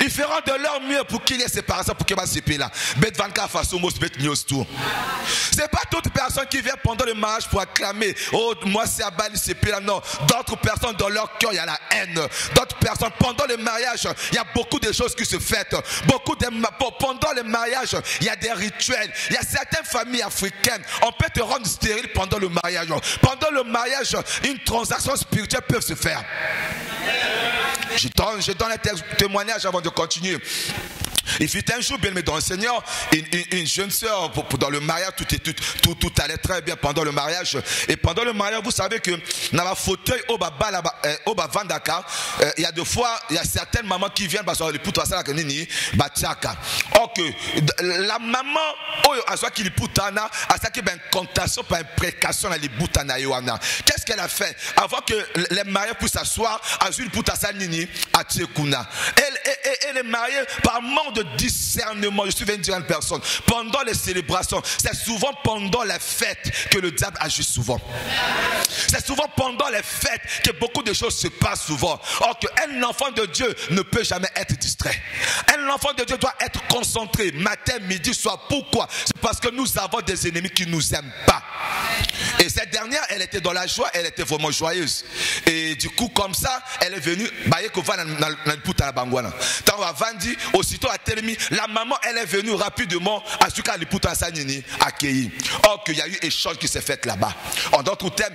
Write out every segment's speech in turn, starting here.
Ils feront de leur mieux pour qu'il y ait séparation, pour qu'il y ait séparation là. C'est pas toute personne qui vient pendant le mariage pour acclamer. Oh, moi c'est à Bali, c'est là. Non. D'autres personnes dans leur cœur, il y a la haine. D'autres personnes, pendant le mariage, il y a beaucoup de choses qui se fêtent. Pendant le mariage, il y a des rituels. Il y a certaines familles africaines, on peut te rendre stérile pendant le mariage. Pendant le mariage, une transaction spirituelle peut se faire. Je donne un témoignage avant de continuer. Il fut un jour, bien aimé dans le Seigneur, une jeune sœur, dans le mariage, tout allait très bien pendant le mariage. Et pendant le mariage, vous savez que dans le fauteuil, au Vandaka, il y a deux fois, il y a certaines mamans qui viennent, parce que les poutres, ça, or que la maman, à ce qui les poutana, à ce qui est une contation, pas une précaution, les boutana yoana. Qu'est-ce qu'elle a fait? Avant que les mariés puissent s'asseoir, à une poutasa nini, à Tsekuna. Elle est mariée par manque de discernement. Je suis venu dire à une personne, pendant les célébrations, c'est souvent pendant les fêtes que le diable agit souvent. C'est souvent pendant les fêtes que beaucoup de choses se passent souvent. Or qu'un enfant de Dieu ne peut jamais être distrait. Un enfant de Dieu doit être concentré matin, midi, soir. Pourquoi? C'est parce que nous avons des ennemis qui ne nous aiment pas. Et cette dernière, elle était dans la joie, elle était vraiment joyeuse. Et du coup, comme ça, elle est venue, aussitôt à Telemi, la maman, elle est venue rapidement à ce qu'à l'Iputa Sanini accueilli. Or qu'il y a eu échange qui s'est fait là-bas. En d'autres termes,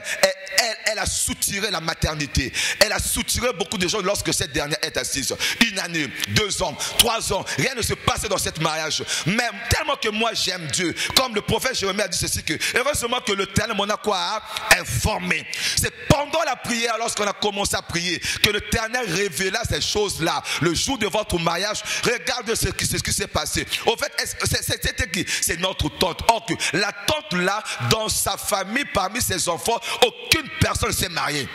elle a soutiré la maternité. Elle a soutiré beaucoup de choses lorsque cette dernière est assise. 1 année, 2 ans, 3 ans, rien ne se passait dans ce mariage. Mais tellement que moi j'aime Dieu, comme le prophète Jérémie a dit ceci, que heureusement que le Ternel m'en a quoi informé. C'est pendant la prière, lorsqu'on a commencé à prier, que le Ternel révéla ces choses-là. Le jour de votre mariage, regarde ce qui s'est passé. Au fait, c'était qui? C'est notre tante. Or que la tante là, dans sa famille, parmi ses enfants, aucune personne ne s'est mariée.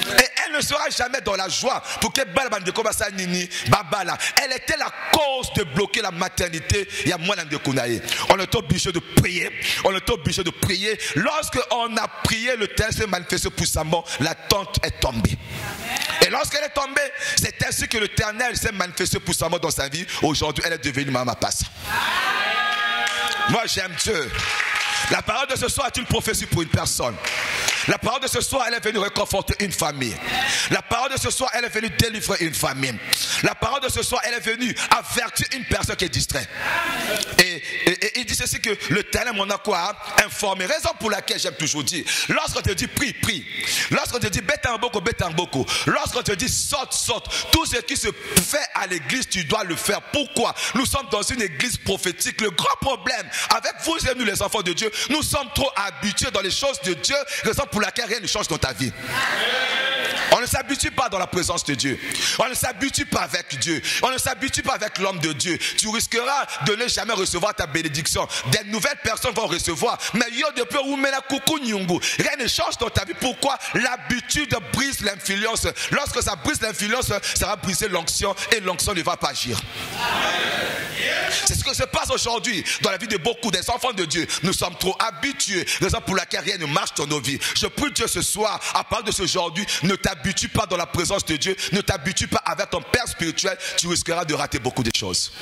Et elle ne sera jamais dans la joie pour que Balbande commence à Nini, Babala. Elle était la cause de bloquer la maternité. Il y a moins de Kounaï. On est obligé de prier. On est obligé de prier. Lorsqu'on a prié, le terre s'est manifesté puissamment. La tante est tombée. Et lorsqu'elle est tombée, c'est ainsi que l'Éternel s'est manifesté puissamment dans sa vie. Aujourd'hui, elle est devenue Maman Passe. Moi, j'aime Dieu. La parole de ce soir est une prophétie pour une personne. La parole de ce soir, elle est venue réconforter une famille. La parole de ce soir, elle est venue délivrer une famille. La parole de ce soir, elle est venue avertir une personne qui est distraite. Et il dit ceci, que le Ternel m'en a quoi informé. Raison pour laquelle j'aime toujours dire, lorsqu'on te dit prie, prie. Lorsqu'on te dit bête en beaucoup. Lorsqu'on te dit saute. Tout ce qui se fait à l'église, tu dois le faire. Pourquoi? Nous sommes dans une église prophétique. Le grand problème avec vous et nous, les enfants de Dieu, nous sommes trop habitués dans les choses de Dieu. Raison pour laquelle rien ne change dans ta vie. On ne s'habitue pas dans la présence de Dieu. On ne s'habitue pas avec Dieu. On ne s'habitue pas avec l'homme de Dieu. Tu risqueras de ne jamais recevoir ta bénédiction. Des nouvelles personnes vont recevoir. Mais rien ne change dans ta vie. Pourquoi? L'habitude brise l'influence. Lorsque ça brise l'influence, ça va briser l'onction. Et l'onction ne va pas agir. C'est ce que se passe aujourd'hui dans la vie de beaucoup des enfants de Dieu. Nous sommes trop habitués, raison pour laquelle rien ne marche dans nos vies. Je prie Dieu ce soir, à partir de ce aujourd'hui, ne t'habitue pas dans la présence de Dieu, ne t'habitue pas avec ton père spirituel, tu risqueras de rater beaucoup de choses.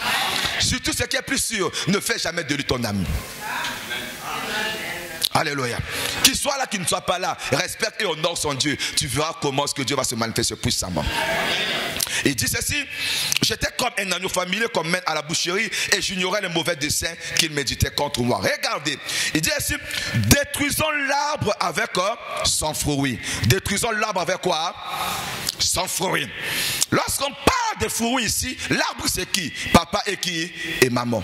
Surtout ce qui est plus sûr, ne fais jamais de lui ton ami. Alléluia. Qu'il soit là, qu'il ne soit pas là, respecte et honore son Dieu. Tu verras comment ce que Dieu va se manifester puissamment. Il dit ceci: j'étais comme un agneau familier qu'on mène à la boucherie et j'ignorais les mauvais desseins qu'il méditait contre moi. Regardez, il dit ainsi: détruisons l'arbre avec son fruit. Détruisons l'arbre avec quoi? Sans fruit. Lorsqu'on parle de fruits ici, l'arbre c'est qui? Papa et qui? Et maman.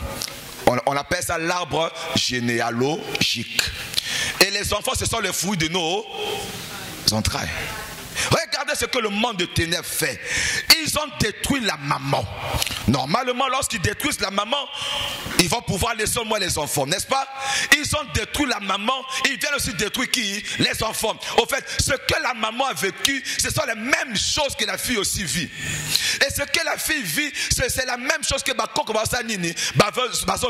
On appelle ça l'arbre généalogique. Et les enfants, ce sont les fruits de nos entrailles. Regardez ce que le monde de ténèbres fait. Ils ont détruit la maman. Normalement, lorsqu'ils détruisent la maman, ils vont pouvoir laisser au moins les enfants, n'est-ce pas? Ils ont détruit la maman, ils viennent aussi détruire qui? Les enfants. Au fait, ce que la maman a vécu, ce sont les mêmes choses que la fille aussi vit. Et ce que la fille vit, c'est la même chose que Bako commence à nini,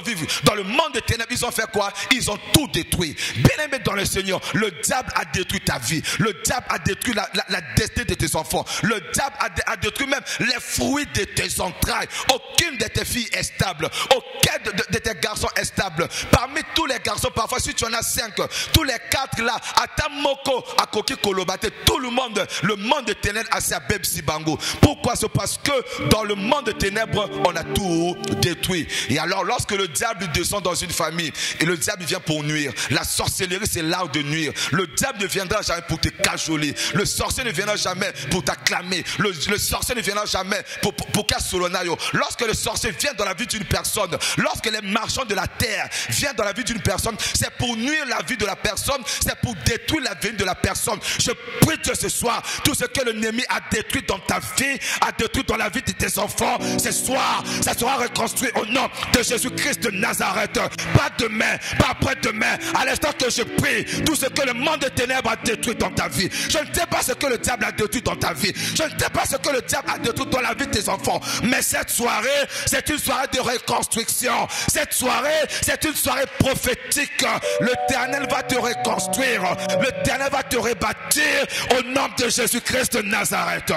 vivre. Dans le monde des ténèbres, ils ont fait quoi? Ils ont tout détruit. Bien aimé dans le Seigneur, le diable a détruit ta vie. Le diable a détruit la destinée de tes enfants. Le diable a détruit même les fruits de tes entrailles. Aucune de tes filles est stable. Aucun de tes garçons est stable. Parmi tous les garçons, parfois si tu en as 5, tous les 4 là, à Tamoko, à Koki Kolobate, tout le monde de ténèbres a sa Bebsi Bango. Pourquoi? C'est parce que dans le monde de ténèbres, on a tout détruit. Et alors lorsque le diable descend dans une famille, et le diable vient pour nuire. La sorcellerie, c'est l'art de nuire. Le diable ne viendra jamais pour te cajoler. Le sorcier ne viendra jamais pour t'acclamer. Le sorcier ne viendra jamais pour Kasolonayo. Lorsque le sorcier vient dans la vie d'une personne, lorsque les marchands de la terre viennent dans la vie d'une personne, c'est pour nuire la vie de la personne, c'est pour détruire la vie de la personne. Je prie Dieu ce soir, tout ce que l'ennemi a détruit dans ta vie, a détruit dans la vie de tes enfants, ce soir, ça sera reconstruit au nom de Jésus-Christ de Nazareth. Pas demain, pas après-demain, à l'instant que je prie, tout ce que le monde des ténèbres a détruit dans ta vie. Je ne sais pas ce que le diable a détruit dans ta vie. Je ne sais pas ce que le diable a détruit dans la vie de tes enfants. Mais cette soirée, c'est une soirée de reconstruction. Cette soirée, c'est une soirée prophétique. L'Éternel va te reconstruire. L'Éternel va te rebâtir au nom de Jésus-Christ de Nazareth.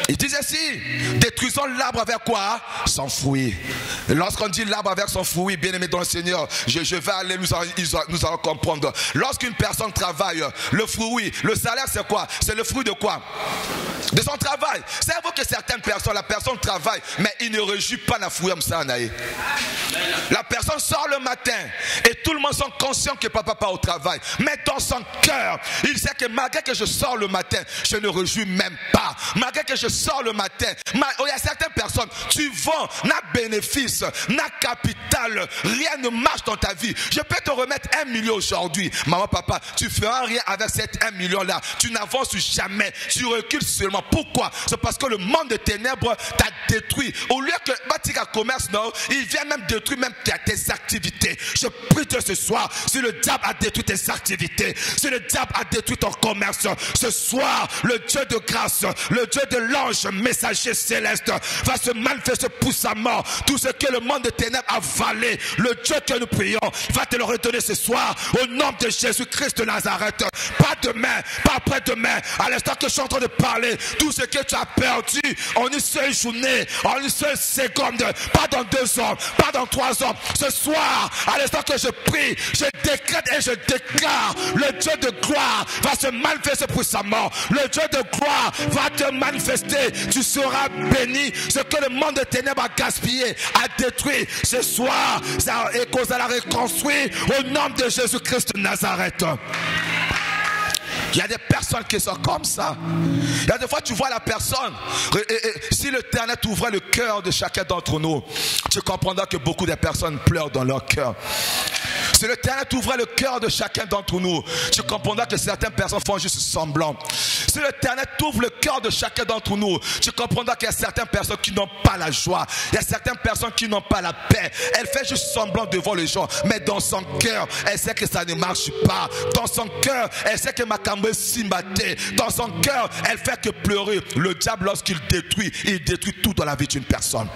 Il disait ainsi, détruisons l'arbre avec quoi? Son fruit. Lorsqu'on dit l'arbre avec son fruit, bien aimé dans le Seigneur, je vais aller, nous allons comprendre. Lorsqu'une personne travaille, le fruit, le salaire c'est quoi? C'est le fruit de quoi? De son travail. C'est vrai que certaines personnes, la personne travaille, mais il ne réjouit pas la fruit comme ça. La personne sort le matin et tout le monde sont conscients que papa part au travail. Mais dans son cœur, il sait que malgré que je sors le matin, je ne réjouis même pas. Malgré que je sors le matin, il y a certaines personnes, tu vends, n'a bénéfice, n'a capital, rien ne marche dans ta vie. Je peux te remettre 1 million aujourd'hui. Maman, papa, tu feras rien avec cet 1 million là. Tu n'avances jamais, tu recules seulement. Pourquoi? C'est parce que le monde de ténèbres t'a détruit. Au lieu que Batika commerce, non, il vient même détruire même tes activités. Je prie Dieu ce soir, si le diable a détruit tes activités, si le diable a détruit ton commerce, ce soir, le Dieu de grâce, le Dieu de l'ange messager céleste va se manifester puissamment. Tout ce que le monde des ténèbres a valé, le Dieu que nous prions va te le redonner ce soir au nom de Jésus-Christ de Nazareth. Pas demain, pas après-demain, à l'instant que je suis en train de parler, tout ce que tu as perdu en une seule journée, en une seule seconde, pas dans 2 ans, pas dans 3 ans, ce soir, à l'instant que je prie, je décrète et je déclare, le Dieu de gloire va se manifester puissamment. Le Dieu de gloire va te manifester. Tu seras béni. Ce que le monde de ténèbres a gaspillé, a détruit, ce soir, ça à la reconstruire au nom de Jésus-Christ de Nazareth. Il y a des personnes qui sont comme ça. Il y a des fois tu vois la personne. Si l'Éternel t'ouvrait le cœur de chacun d'entre nous, tu comprendras que beaucoup de personnes pleurent dans leur cœur. Si l'Éternel t'ouvrait le cœur de chacun d'entre nous, tu comprendras que certaines personnes font juste semblant. Si l'Éternel t'ouvre le cœur de chacun d'entre nous, tu comprendras qu'il y a certaines personnes qui n'ont pas la joie. Il y a certaines personnes qui n'ont pas la paix. Elle fait juste semblant devant les gens, mais dans son cœur, elle sait que ça ne marche pas. Dans son cœur, elle sait que Makambo est simbaté. Dans son cœur, elle fait que pleurer. Le diable, lorsqu'il détruit, il détruit tout dans la vie d'une personne.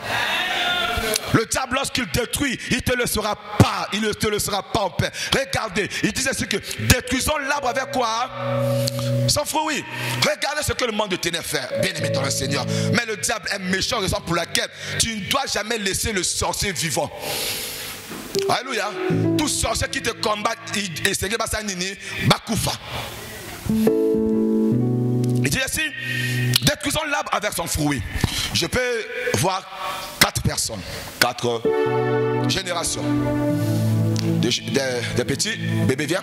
Le diable, lorsqu'il détruit, il ne te laissera pas. Il ne te laissera pas en paix. Regardez, il disait ce que détruisons l'arbre avec quoi? Son fruit. Regardez ce que le monde de ténèbres fait. Bien aimé dans le Seigneur. Mais le diable est méchant, raison pour laquelle tu ne dois jamais laisser le sorcier vivant. Alléluia. Tout sorcier qui te combat, il se dit Bassanini, Bakoufa. Il dit ainsi, détruisons l'arbre avec son fruit. Je peux voir 4 personnes, 4 générations. Des petits, bébé viens.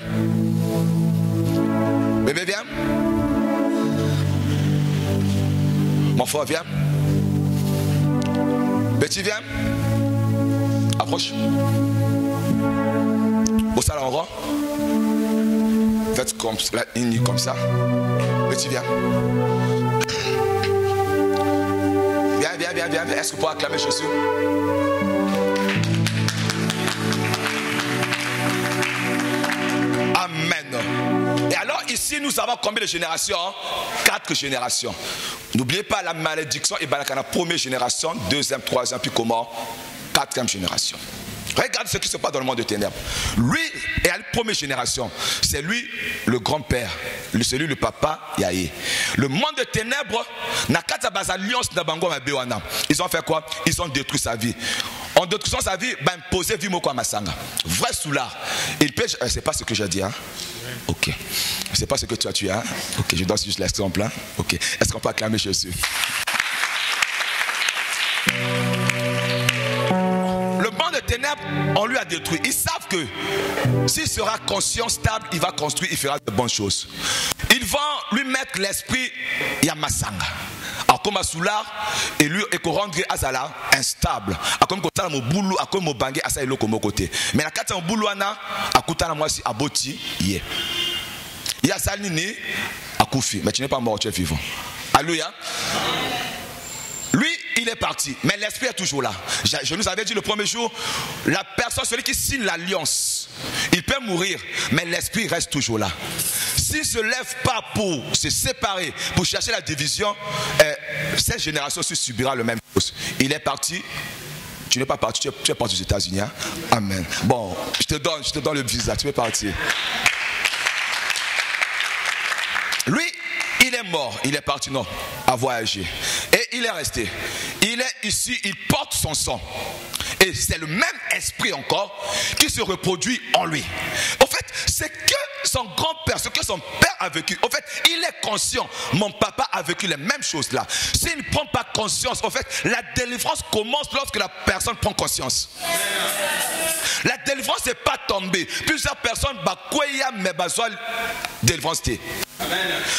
Bébé viens. Mon frère viens. Petit viens. Approche. Au salon on rend. Faites comme ça. Petit viens. Viens. Est-ce que vous pouvez acclamer Jésus? Amen. Et alors ici nous avons combien de générations? 4 générations. N'oubliez pas la malédiction et la première génération, deuxième, troisième, puis comment? 4e génération. Regarde ce qui se passe dans le monde de ténèbres. Lui est à la première génération. C'est lui le grand-père. C'est lui le papa Yaé. Le monde de ténèbres, ils ont fait quoi? Ils ont détruit sa vie. En détruisant sa vie, imposé vie moko masanga. Vrai soulard. Il peut. C'est pas ce que j'ai dit, hein? Ok. C'est pas ce que tu as tué, hein? Ok, je donne juste l'exemple, hein? Ok. Est-ce qu'on peut acclamer Jésus? Le monde de ténèbres, on lui a détruit. Ils savent que s'il sera conscient, stable, il va construire, il fera de bonnes choses. Ils vont lui mettre l'esprit Yamasanga. Alors comme Soulard, et lui et rendre Azala instable. Comme quand mon boulot, comme mon bangé, Asa elo comme côté. Mais la carte mon boulot ana, akuta la moi si aboti yé. Il y a Salini, Akoufi, mais tu n'es pas mort, tu es vivant. Alléluia. Lui, il est parti, mais l'esprit est toujours là. Je nous avais dit le premier jour, la personne, celui qui signe l'alliance, il peut mourir, mais l'esprit reste toujours là. S'il ne se lève pas pour se séparer, pour chercher la division, cette génération aussi subira le même chose. Il est parti. Tu n'es pas parti, tu es parti aux États-Unis. Hein? Amen. Bon, je te donne le visa, tu es parti. Lui, il est mort, il est parti, non, à voyager. Et il est resté. Il est ici, il porte son sang. Et c'est le même esprit encore qui se reproduit en lui. En fait, c'est que son grand-père, ce que son père a vécu, en fait, il est conscient. Mon papa a vécu les mêmes choses là. S'il ne prend pas conscience, en fait, la délivrance commence lorsque la personne prend conscience. La délivrance n'est pas tombée. Plusieurs personnes, délivrance.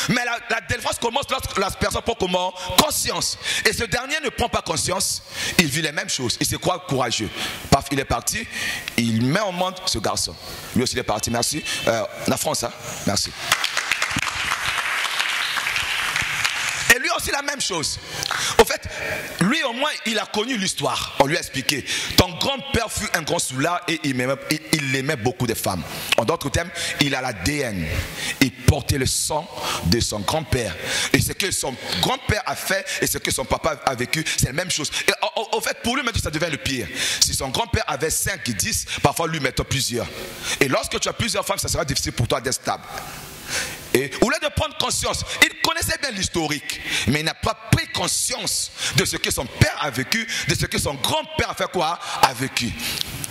Mais la délivrance commence lorsque la personne prend comment? Conscience. Et ce dernier ne prend pas conscience, il vit les mêmes choses. Il se croit courageux. Paf, il est parti, il met au monde ce garçon. Lui aussi il est parti, merci. La France, hein? Merci. Et lui aussi la même chose. Au fait, lui au moins il a connu l'histoire. On lui a expliqué. Ton grand-père fut un grand soulard et il aimait beaucoup de femmes. En d'autres termes, il a l'ADN. Il portait le sang de son grand-père. Et ce que son grand-père a fait et ce que son papa a vécu, c'est la même chose. Et au fait, pour lui maintenant ça devient le pire. Si son grand-père avait 5 et 10, parfois lui mettait plusieurs. Et lorsque tu as plusieurs femmes, ça sera difficile pour toi d'être stable. Et au lieu de prendre conscience, il connaissait bien l'historique, mais il n'a pas pris conscience de ce que son père a vécu, de ce que son grand-père a fait quoi? A vécu.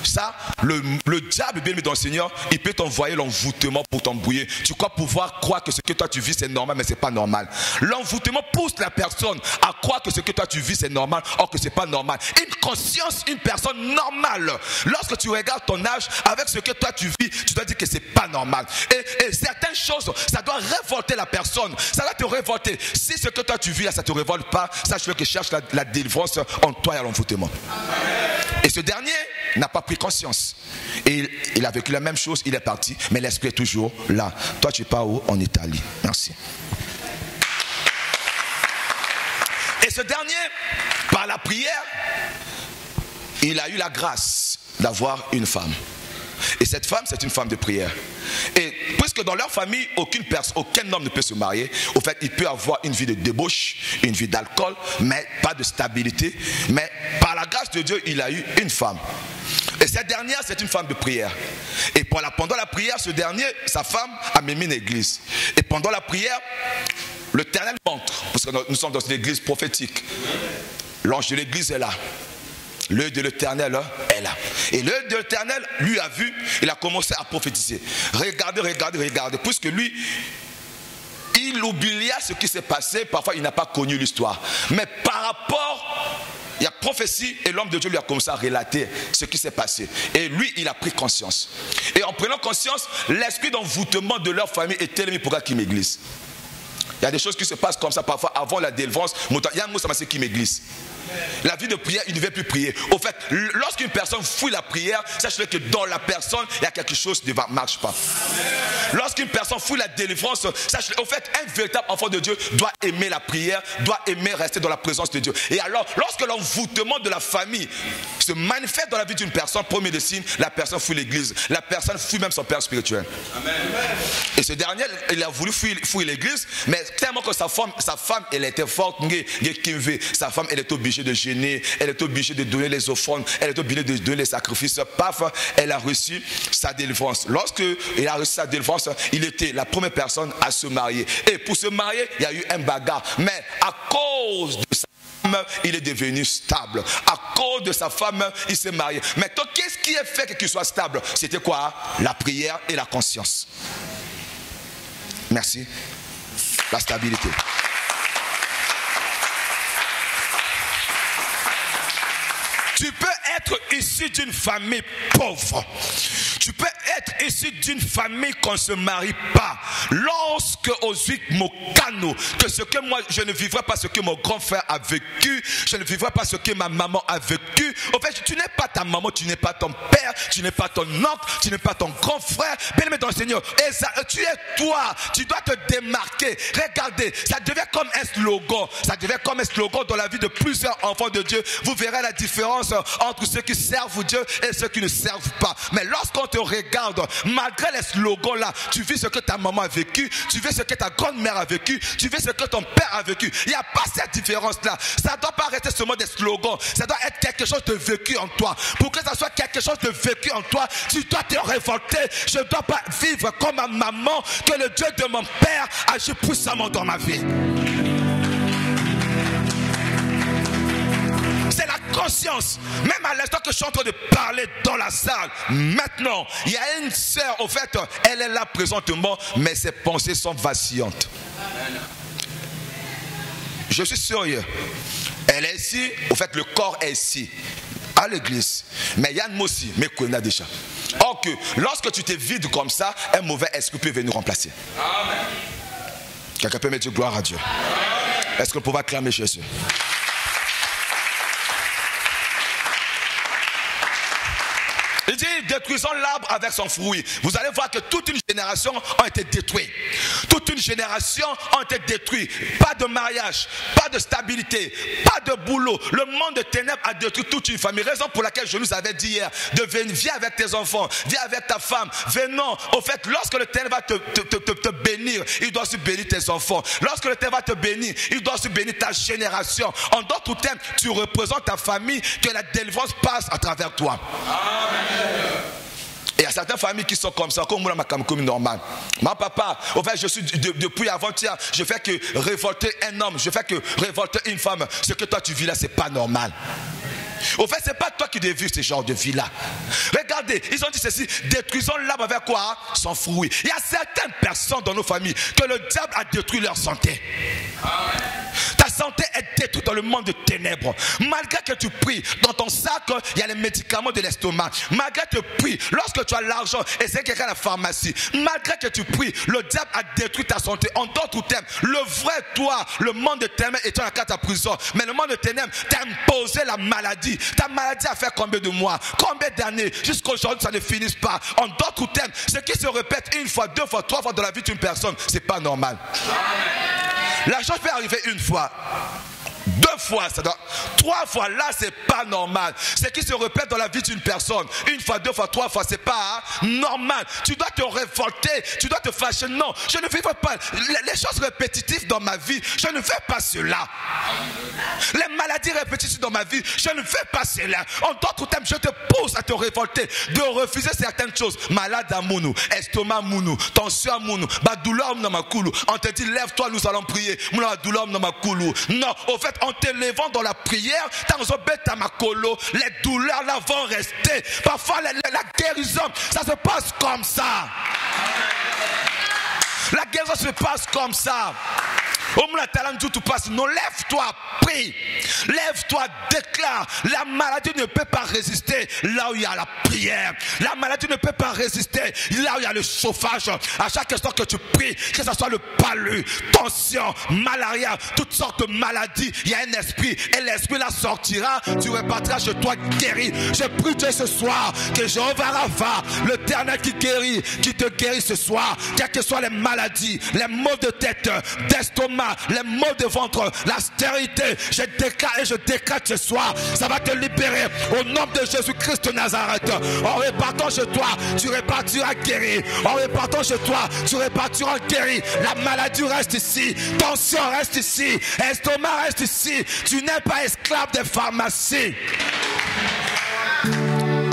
Ça, le diable, bien aimé dans le Seigneur, il peut t'envoyer l'envoûtement pour t'embrouiller. Tu crois pouvoir croire que ce que toi tu vis c'est normal, mais c'est pas normal. L'envoûtement pousse la personne à croire que ce que toi tu vis c'est normal, or que c'est pas normal. Une conscience, une personne normale, lorsque tu regardes ton âge avec ce que toi tu vis, tu dois dire que c'est pas normal. Et certaines choses, ça doit révolter la personne, ça va te révolter. Si ce que toi tu vis là, ça te révolte pas, sache que cherche la délivrance en toi et à l'envoûtement. Et ce dernier n'a pas pris conscience. Et il a vécu la même chose, il est parti, mais l'esprit est toujours là. Toi, tu pars où? En Italie. Merci. Et ce dernier, par la prière, il a eu la grâce d'avoir une femme. Et cette femme, c'est une femme de prière. Et puisque dans leur famille, aucun homme ne peut se marier, au fait, il peut avoir une vie de débauche, une vie d'alcool, mais pas de stabilité. Mais par la grâce de Dieu, il a eu une femme. Et cette dernière, c'est une femme de prière. Et pendant la prière, ce dernier, sa femme a mis une église. Et pendant la prière, l'Éternel montre, parce que nous sommes dans une église prophétique. L'ange de l'église est là. L'œil de l'Éternel est là. Et l'œil de l'Éternel, lui a vu, il a commencé à prophétiser. Regardez, regardez, regardez. Puisque lui, il oublia ce qui s'est passé. Parfois, il n'a pas connu l'histoire. Mais par rapport, il y a prophétie et l'homme de Dieu lui a commencé à relater ce qui s'est passé. Et lui, il a pris conscience. Et en prenant conscience, l'esprit d'envoûtement de leur famille est tel pour qu'il m'église. Il y a des choses qui se passent comme ça parfois avant la délivrance. Il y a un mot qui m'église. La vie de prière, il ne devait plus prier. Au fait, lorsqu'une personne fouille la prière, sachez que dans la personne, il y a quelque chose qui ne marche pas. Lorsqu'une personne fouille la délivrance, sachez au fait, un véritable enfant de Dieu doit aimer la prière, doit aimer rester dans la présence de Dieu. Et alors, lorsque l'envoûtement de la famille se manifeste dans la vie d'une personne, premier des signes, la personne fouille l'église. La personne fouille même son père spirituel. Amen. Et ce dernier, il a voulu fouiller l'église, mais tellement que sa femme, elle était forte, sa femme, elle était obligée. obligée de gêner, elle est obligée de donner les offrandes, elle est obligée de donner les sacrifices. Paf, elle a reçu sa délivrance. Lorsqu'il a reçu sa délivrance, il était la première personne à se marier. Et pour se marier, il y a eu un bagarre. Mais à cause de sa femme, il est devenu stable. À cause de sa femme, il s'est marié. Maintenant, qu'est-ce qui a fait qu'il soit stable? C'était quoi? La prière et la conscience. Merci. La stabilité. Tu peux être issu d'une famille pauvre. Tu peux être issu d'une famille qu'on ne se marie pas. Lorsque Ozuik Mokano, que ce que moi, je ne vivrai pas ce que mon grand frère a vécu, je ne vivrai pas ce que ma maman a vécu. En fait, tu n'es pas ta maman, tu n'es pas ton père, tu n'es pas ton oncle, tu n'es pas ton grand frère. Bien-aimé dans le Seigneur, et ça, tu es toi, tu dois te démarquer. Regardez, ça devient comme un slogan. Ça devient comme un slogan dans la vie de plusieurs enfants de Dieu. Vous verrez la différence entre ceux qui servent Dieu et ceux qui ne servent pas. Mais lorsqu'on te regarde, malgré les slogans là, tu vis ce que ta maman a vécu, tu vis ce que ta grand-mère a vécu, tu vis ce que ton père a vécu. Il n'y a pas cette différence là. Ça ne doit pas rester seulement des slogans. Ça doit être quelque chose de vécu en toi. Pour que ça soit quelque chose de vécu en toi, tu dois te révolter. Je ne dois pas vivre comme ma maman, que le Dieu de mon père agit puissamment dans ma vie. C'est la conscience. Même à l'instant que je suis en train de parler dans la salle, maintenant, il y a une sœur, au fait, elle est là présentement, mais ses pensées sont vacillantes. Je suis sérieux. Elle est ici, au fait, le corps est ici, à l'église. Mais il y a une aussi, mais qu'on a déjà. Or que, lorsque tu te vides comme ça, un mauvais esprit peut venir nous remplacer. Amen. Quelqu'un peut mettre gloire à Dieu. Est-ce que vous pouvez acclamer Jésus? Il dit, détruisons l'arbre avec son fruit. Vous allez voir que toute une génération a été détruite. Toute une génération a été détruite. Pas de mariage, pas de stabilité, pas de boulot. Le monde de ténèbres a détruit toute une famille. Raison pour laquelle je nous avais dit hier, viens avec tes enfants, viens avec ta femme. Venons. Au fait, lorsque le ténèbre va te bénir, il doit aussi bénir tes enfants. Lorsque le ténèbre va te bénir, il doit aussi bénir ta génération. En d'autres termes, tu représentes ta famille, que la délivrance passe à travers toi. Amen. Et il y a certaines familles qui sont comme ça, comme moi, comme normal. Mon papa, au fait, je suis depuis avant-hier, je fais que révolter un homme, je fais que révolter une femme. Ce que toi tu vis là, c'est pas normal. Au fait, c'est pas toi qui devais vivre ce genre de vie là. Regardez, ils ont dit ceci, détruisons l'arbre avec quoi? Son fruit. Il y a certaines personnes dans nos familles que le diable a détruit leur santé. Ta santé est détruite dans le monde de ténèbres. Malgré que tu pries, dans ton sac, il y a les médicaments de l'estomac. Malgré que tu pries, lorsque tu as l'argent et c'est quelqu'un à la pharmacie, malgré que tu pries, le diable a détruit ta santé. En d'autres termes, le vrai toi, le monde de ténèbres est en ta prison. Mais le monde de ténèbres t'a imposé la maladie. Ta maladie a fait combien de mois, combien d'années, jusqu'aujourd'hui ça ne finisse pas. En d'autres termes, ce qui se répète une fois, deux fois, trois fois dans la vie d'une personne, c'est pas normal. La chose peut arriver une fois, deux fois, ça doit, trois fois, là c'est pas normal. Ce qui se répète dans la vie d'une personne, une fois, deux fois, trois fois, c'est pas normal. Tu dois te révolter, tu dois te fâcher. Non, je ne vivrai pas les choses répétitives dans ma vie, je ne fais pas cela. Les maladies répétitives dans ma vie, je ne fais pas cela. En d'autres termes, je te pousse à te révolter, de refuser certaines choses. Malade à mounou, estomac mounou, tension mounou, douleur dans ma coulou. On te dit lève-toi, nous allons prier. Mouna douleur dans ma coulou. Non, au fait, en te levant dans la prière, les douleurs là vont rester. Parfois la guérison, ça se passe comme ça. La guérison se passe comme ça. Non, lève-toi, prie. Lève-toi, déclare. La maladie ne peut pas résister là où il y a la prière. La maladie ne peut pas résister là où il y a le chauffage. À chaque instant que tu pries, que ce soit le palu, tension, malaria, toutes sortes de maladies, il y a un esprit. Et l'esprit là sortira, tu repartiras chez toi guéri. Je prie Dieu ce soir que Jéhovah Rapha, l'Éternel qui te guérit ce soir, quelles que soient les maladies, les maux de tête, d'estomac, l'estomac, les maux de ventre, la stérilité. Je déclare et je décrète ce soir. Ça va te libérer au nom de Jésus-Christ de Nazareth. En repartant chez toi, tu repartiras guéri. En repartant chez toi, tu repartiras guéri. La maladie reste ici. Tension reste ici. Estomac reste ici. Tu n'es pas esclave des pharmacies.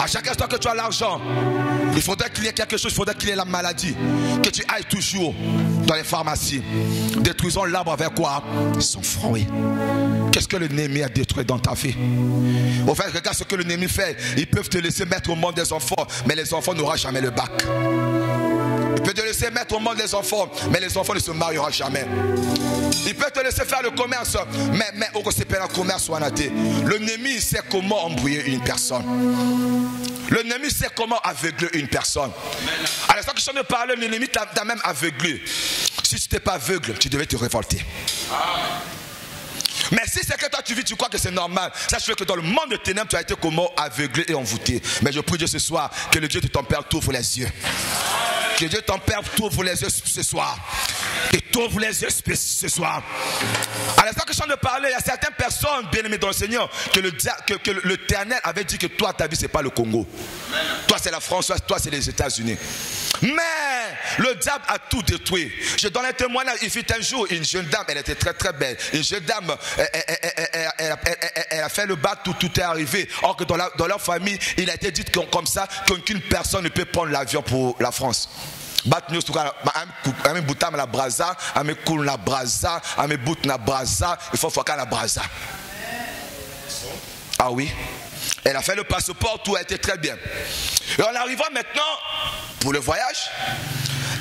À chaque instant que tu as l'argent, il faudrait qu'il y ait quelque chose, il faudrait qu'il y ait la maladie. Que tu ailles toujours dans les pharmacies. Détruisons l'arbre avec quoi? Son franc, oui. Qu'est-ce que l'ennemi a détruit dans ta vie? Au fait, regarde ce que l'ennemi fait. Ils peuvent te laisser mettre au monde des enfants, mais les enfants n'auront jamais le bac. Il peut te laisser mettre au monde des enfants, mais les enfants ne se marieront jamais. Il peut te laisser faire le commerce, mais au un commerce ou un athée. L'ennemi sait comment embrouiller une personne. L'ennemi sait comment aveugler une personne. À l'instant que je suis en train de parler, l'ennemi t'a même aveuglé. Si tu n'étais pas aveugle, tu devais te révolter. Mais si c'est que toi tu vis, tu crois que c'est normal. Sache que dans le monde de ténèbres, tu as été comment aveuglé et envoûté. Mais je prie Dieu ce soir que le Dieu de ton Père t'ouvre les yeux. Que Dieu ton Père t'ouvre les yeux ce soir. Et t'ouvre les yeux ce soir. À l'instant que je suis en train de parler, il y a certaines personnes bien aimées dans le Seigneur que l'Éternel avait dit que toi ta vie c'est pas le Congo. Toi c'est la France, toi c'est les États-Unis. Mais le diable a tout détruit. Je donne un témoignage. Il fut un jour une jeune dame, elle était très très belle. Une jeune dame, elle a fait le bateau, tout est arrivé. Or que dans leur famille, il a été dit comme ça qu'aucune personne ne peut prendre l'avion pour la France. Il faut faire la brasa. Ah oui. Elle a fait le passeport, tout a été très bien. Et en arrivant maintenant pour le voyage,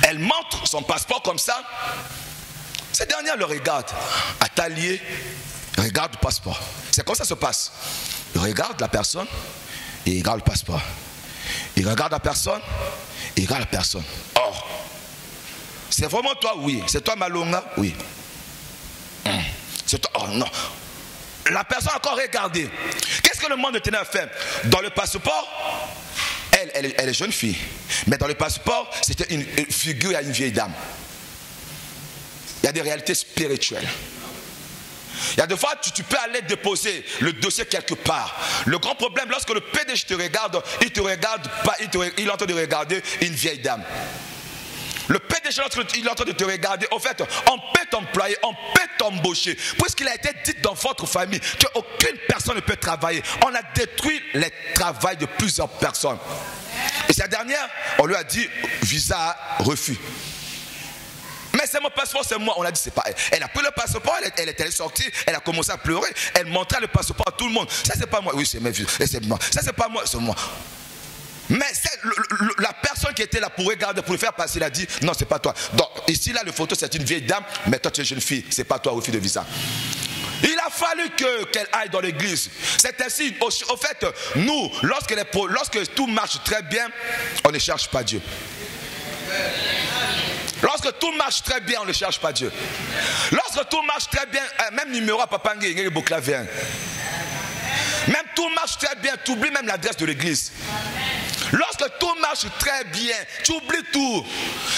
elle montre son passeport comme ça. Cette dernière le regarde, attalier, regarde le passeport. C'est comme ça se passe. Il regarde la personne et il regarde le passeport. Il regarde la personne et il regarde la personne. Or, c'est vraiment toi? Oui. C'est toi Malonga? Oui. C'est toi? Oh non. La personne a encore regardé. Qu'est-ce que le monde de ténèbres fait? Dans le passeport, elle est jeune fille. Mais dans le passeport, c'était une figure à une vieille dame. Il y a des réalités spirituelles. Il y a des fois, tu peux aller déposer le dossier quelque part. Le grand problème, lorsque le PDG te regarde, il te regarde pas, il est en train de regarder une vieille dame. Le PDG, lorsqu'il est en train de te regarder, au fait, on peut t'employer, on peut t'embaucher. Puisqu'il a été dit dans votre famille qu'aucune personne ne peut travailler. On a détruit les travails de plusieurs personnes. Et cette dernière, on lui a dit, visa refus. Mais c'est mon passeport, c'est moi. On a dit, c'est pas elle. Elle a pris le passeport, elle est sortie, elle a commencé à pleurer. Elle montrait le passeport à tout le monde. Ça, c'est pas moi. Oui, c'est mes vieux. C'est moi. Ça, c'est pas moi, c'est moi. Mais la personne qui était là pour regarder, pour le faire passer, il a dit, non, c'est pas toi. Donc, ici, là, le photo, c'est une vieille dame, mais toi, tu es une jeune fille. C'est pas toi, refus de visa. Il a fallu qu'elle aille dans l'église. C'est ainsi. Au fait, nous, lorsque tout marche très bien, on ne cherche pas Dieu. Lorsque tout marche très bien, on ne cherche pas Dieu. Lorsque tout marche très bien, même numéro à Papangé, il y a le bouclavé. Même tout marche très bien, tu oublies même l'adresse de l'église. Lorsque tout marche très bien, tu oublies tout.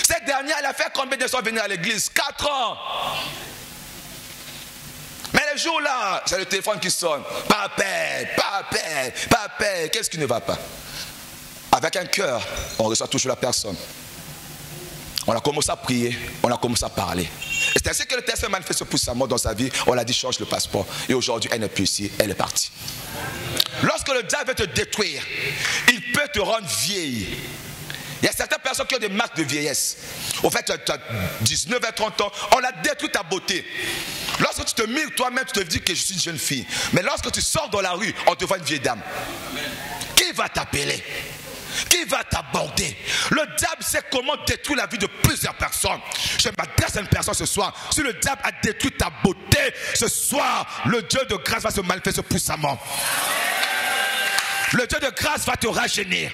Cette dernière, elle a fait combien de fois venir à l'église? 4 ans. Mais les jours là, c'est le téléphone qui sonne. Papa, qu'est-ce qui ne va pas? Avec un cœur, on reçoit toujours la personne. On a commencé à prier, on a commencé à parler. Et c'est ainsi que le test manifeste puissamment dans sa vie. On l'a dit, change le passeport. Et aujourd'hui, elle n'est plus ici, elle est partie. Lorsque le diable veut te détruire, il peut te rendre vieille. Il y a certaines personnes qui ont des marques de vieillesse. Au fait, tu as 19 à 30 ans, on a détruit ta beauté. Lorsque tu te mires toi-même, tu te dis que je suis une jeune fille. Mais lorsque tu sors dans la rue, on te voit une vieille dame. Qui va t'appeler? Qui va t'aborder? Le diable sait comment détruire la vie de plusieurs personnes. Je m'adresse à une personne ce soir. Si le diable a détruit ta beauté, ce soir, le Dieu de grâce va se manifester puissamment. Le Dieu de grâce va te rajeunir.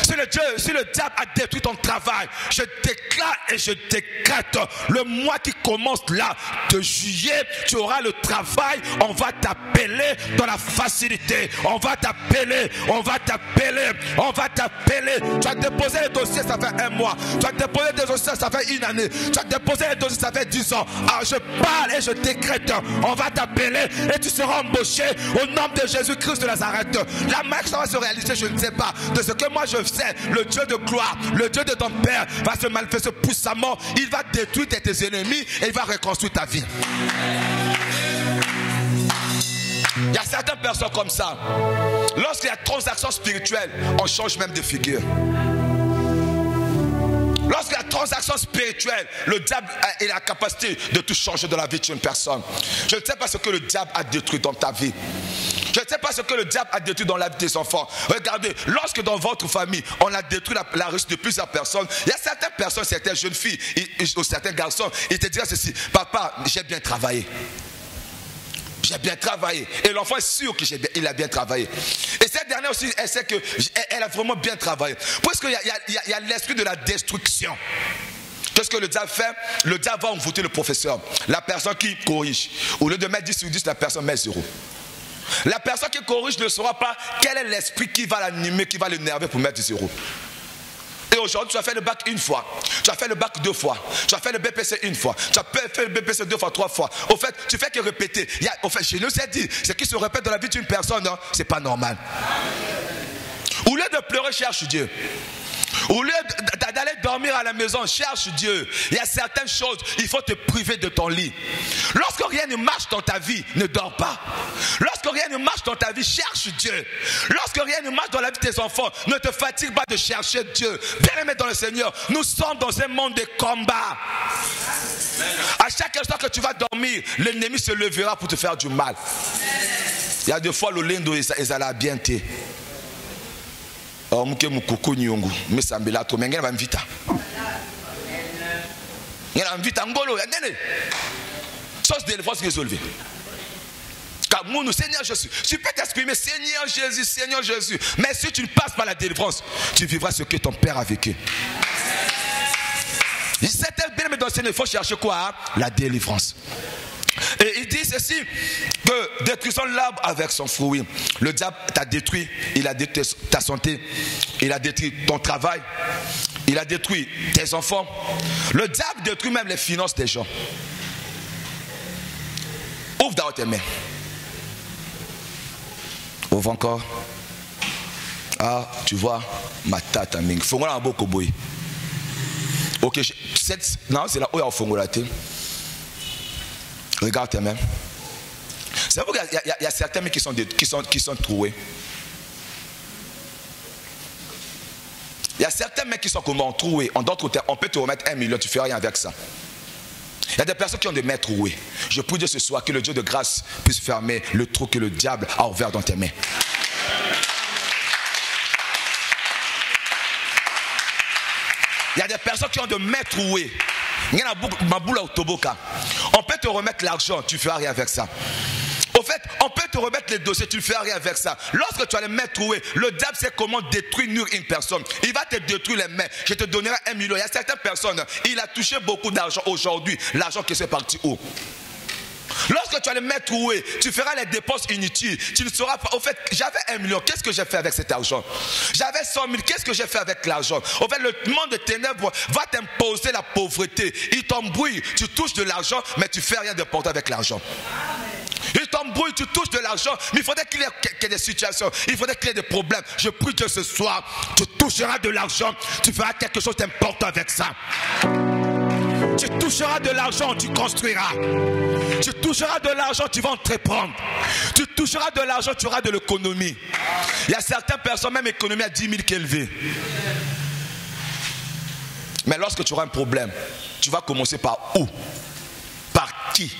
Si le diable a détruit ton travail, je déclare et je décrète, le mois qui commence là, de juillet, tu auras le travail, on va t'appeler dans la facilité, on va t'appeler, on va t'appeler, on va t'appeler. Tu as déposé les dossiers, ça fait 1 mois. Tu as déposé des dossiers, ça fait 1 année. Tu as déposé les dossiers, ça fait 10 ans. Alors je parle et je décrète, on va t'appeler et tu seras embauché au nom de Jésus-Christ de Nazareth. La marque, ça va se réaliser, je ne sais pas. De ce que moi je sais, le Dieu de gloire, le Dieu de ton Père va se manifester puissamment. Il va détruire tes ennemis et il va reconstruire ta vie. Il y a certaines personnes comme ça. Lorsqu'il y a transaction spirituelle, on change même de figure. Lorsqu'il y a transaction spirituelle, le diable a la capacité de tout changer dans la vie d'une personne. Je ne sais pas ce que le diable a détruit dans ta vie. Je ne sais pas ce que le diable a détruit dans la vie des enfants. Regardez, lorsque dans votre famille, on a détruit la réussite de plusieurs personnes, il y a certaines personnes, certaines jeunes filles ou certains garçons, ils te disent ceci: papa, j'ai bien travaillé. J'ai bien travaillé. Et l'enfant est sûr qu'il a bien travaillé. Et cette dernière aussi, elle sait qu'elle a vraiment bien travaillé. Puisqu'il y a l'esprit de la destruction. Qu'est-ce que le diable fait? Le diable va envoûter le professeur. La personne qui corrige. Au lieu de mettre 10 sur 10, la personne met 0. La personne qui corrige ne saura pas quel est l'esprit qui va l'animer, qui va l'énerver pour mettre 0. Et aujourd'hui, tu as fait le bac 1 fois, tu as fait le bac 2 fois, tu as fait le BPC 1 fois, tu as fait le BPC 2 fois, 3 fois. Au fait, tu fais que répéter. Au fait, je nous ai dit, ce qui se répète dans la vie d'une personne, c'est pas normal. Au lieu de pleurer, cherche Dieu. Au lieu d'aller dormir à la maison, cherche Dieu. Il y a certaines choses, il faut te priver de ton lit. Lorsque rien ne marche dans ta vie, ne dors pas. Lorsque rien ne marche dans ta vie, cherche Dieu. Lorsque rien ne marche dans la vie de tes enfants, ne te fatigue pas de chercher Dieu. Bien-aimé dans le Seigneur, nous sommes dans un monde de combat. À chaque instant que tu vas dormir, l'ennemi se levera pour te faire du mal. Il y a des fois, le lindo et ça bien été. Mke mukoko nyongo mesambela to mengena bamvita ngena mvita ngolo nene chose de délivrance résolvée car mon Seigneur Jésus, tu peux t'exprimer Seigneur Jésus, mais si tu ne passes pas la délivrance, tu vivras ce que ton père a vécu. C'était bien, mais dans le Seigneur, il faut chercher quoi? La délivrance. Et il dit ceci, que détruisons l'arbre avec son fruit. Le diable t'a détruit, il a détruit ta santé, il a détruit ton travail, il a détruit tes enfants. Le diable détruit même les finances des gens. Ouvre dans tes mains. Ouvre encore. Ah, tu vois, ma tata ming. Fongola un beau cowboy. Ok, non, c'est là où il y a fongola. Regarde tes mains. C'est vrai qu'il y a certains mecs qui sont troués. Il y a certains mecs qui sont comment troués. En d'autres termes, on peut te remettre 1 million, tu ne fais rien avec ça. Il y a des personnes qui ont des mains trouées. Je prie Dieu ce soir que le Dieu de grâce puisse fermer le trou que le diable a ouvert dans tes mains. Il y a des personnes qui ont des mains trouées. On peut te remettre l'argent, tu ne feras rien avec ça. Au fait, on peut te remettre les dossiers, tu ne fais rien avec ça. Lorsque tu as les mains trouées, le diable sait comment détruire une personne. Il va te détruire les mains. Je te donnerai 1 million. Il y a certaines personnes, il a touché beaucoup d'argent aujourd'hui. L'argent qui s'est parti où? Lorsque tu as les mains trouées, tu feras les dépenses inutiles. Tu ne sauras pas. Au fait, j'avais 1 million. Qu'est-ce que j'ai fait avec cet argent? J'avais 100 000. Qu'est-ce que j'ai fait avec l'argent? Au fait, le monde de ténèbres va t'imposer la pauvreté. Il t'embrouille. Tu touches de l'argent, mais tu ne fais rien de important avec l'argent. Il t'embrouille, tu touches de l'argent, mais il faudrait qu'il y ait des situations, il faudrait qu'il y ait des problèmes. Je prie que ce soir, tu toucheras de l'argent, tu feras quelque chose d'important avec ça. Tu toucheras de l'argent, tu construiras. Tu toucheras de l'argent, tu vas entreprendre. Tu toucheras de l'argent, tu auras de l'économie. Il y a certaines personnes, même économie à 10 000 qu'élevée. Mais lorsque tu auras un problème, tu vas commencer par où? Par qui?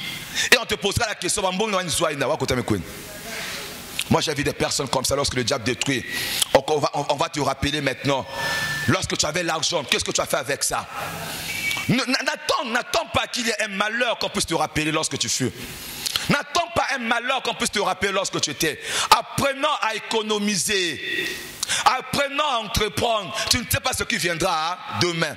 Et on te posera la question. Moi j'ai vu des personnes comme ça. Lorsque le diable détruit, on va te rappeler maintenant. Lorsque tu avais l'argent, qu'est-ce que tu as fait avec ça? N'attends pas qu'il y ait un malheur qu'on puisse te rappeler lorsque tu fus. N'attends pas un malheur qu'on puisse te rappeler lorsque tu étais. Apprenons à économiser. apprenant à entreprendre, tu ne sais pas ce qui viendra demain.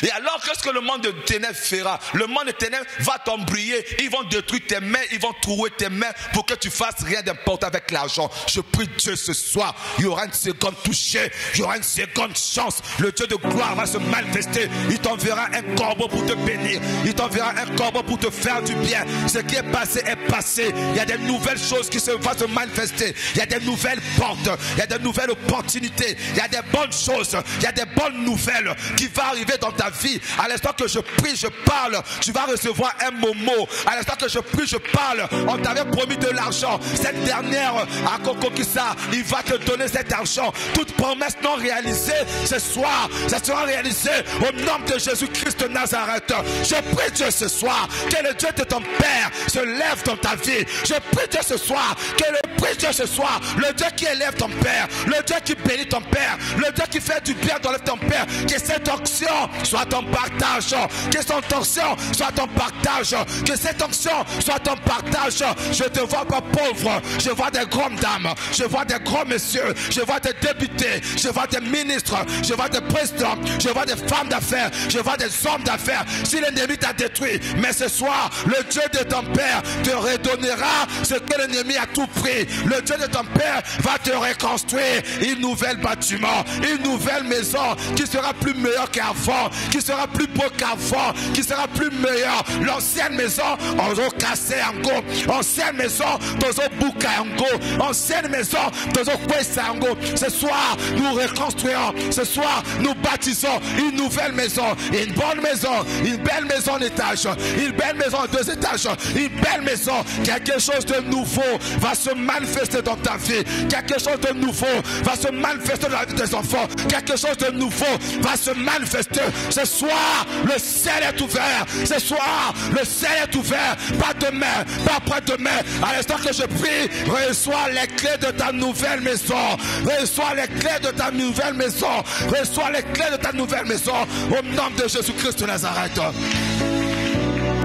Et alors, qu'est-ce que le monde de ténèbres fera? Le monde de ténèbres va t'embrouiller, ils vont détruire tes mains, ils vont trouer tes mains pour que tu fasses rien d'important avec l'argent. Je prie Dieu ce soir, il y aura une seconde touchée, il y aura une seconde chance. Le Dieu de gloire va se manifester. Il t'enverra un corbeau pour te bénir, il t'enverra un corbeau pour te faire du bien. Ce qui est passé est passé. Il y a des nouvelles choses qui vont se manifester. Il y a des nouvelles portes, il y a des nouvelles opportunités, il y a des bonnes choses, il y a des bonnes nouvelles qui vont arriver dans ta vie. À l'instant que je prie, je parle, tu vas recevoir un momo. À l'instant que je prie, je parle, on t'avait promis de l'argent. Cette dernière, à Kokokisa, il va te donner cet argent. Toute promesse non réalisée, ce soir, ça sera réalisé au nom de Jésus-Christ de Nazareth. Je prie Dieu ce soir, que le Dieu de ton Père se lève dans ta vie. Je prie Dieu ce soir, que le prie Dieu ce soir, le Dieu qui élève ton Père, le Dieu qui bénit ton Père, le Dieu qui fait du bien dans ton Père, que cette onction soit ton partage, que cette onction soit ton partage, que cette onction soit ton partage. Je te vois pas pauvre, je vois des grandes dames, je vois des grands messieurs, je vois des députés, je vois des ministres, je vois des présidents, je vois des femmes d'affaires, je vois des hommes d'affaires. Si l'ennemi t'a détruit, mais ce soir, le Dieu de ton Père te redonnera ce que l'ennemi a tout pris. Le Dieu de ton Père va te reconstruire un nouvel bâtiment, une nouvelle maison qui sera plus meilleure qu'avant, qui sera plus beau qu'avant, qui sera plus meilleure. L'ancienne maison, on va casser en go. Ancienne maison, on bouca en go. Ancienne maison, on kwesa en go. Ce soir, nous reconstruirons. Ce soir, nous bâtissons une nouvelle maison, une bonne maison, une belle maison d'étage, une belle maison de 2 étages, une belle maison. Quelque chose de nouveau va se manifester dans ta vie. Quelque chose de nouveau va se manifester dans la vie des enfants. Quelque chose de nouveau va se manifester. Ce soir, le ciel est ouvert. Ce soir, le ciel est ouvert. Pas demain, pas après-demain. À l'instant que je prie, reçois les clés de ta nouvelle maison. Reçois les clés de ta nouvelle maison. Reçois les clés de ta nouvelle maison. Au nom de Jésus-Christ de Nazareth.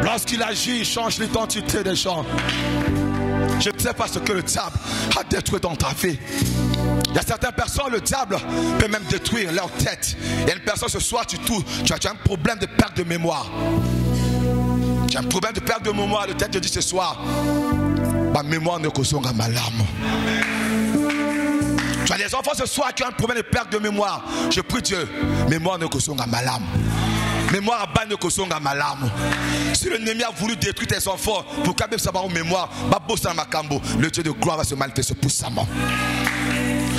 Lorsqu'il agit, il change l'identité des gens. Je ne sais pas ce que le diable a détruit dans ta vie. Il y a certaines personnes, le diable peut même détruire leur tête. Il y a une personne ce soir, tu as un problème de perte de mémoire. Tu as un problème de perte de mémoire. Le tête te dit ce soir, ma mémoire ne kosonga ma larme. Tu as des enfants ce soir qui ont un problème de perte de mémoire. Je prie Dieu, mémoire ne kosonga ma larme. Mémoire à bas ne kosonga ma larme. Si l'ennemi a voulu détruire tes enfants, pour qu'à même savoir en mémoire, le Dieu de gloire va se manifester puissamment.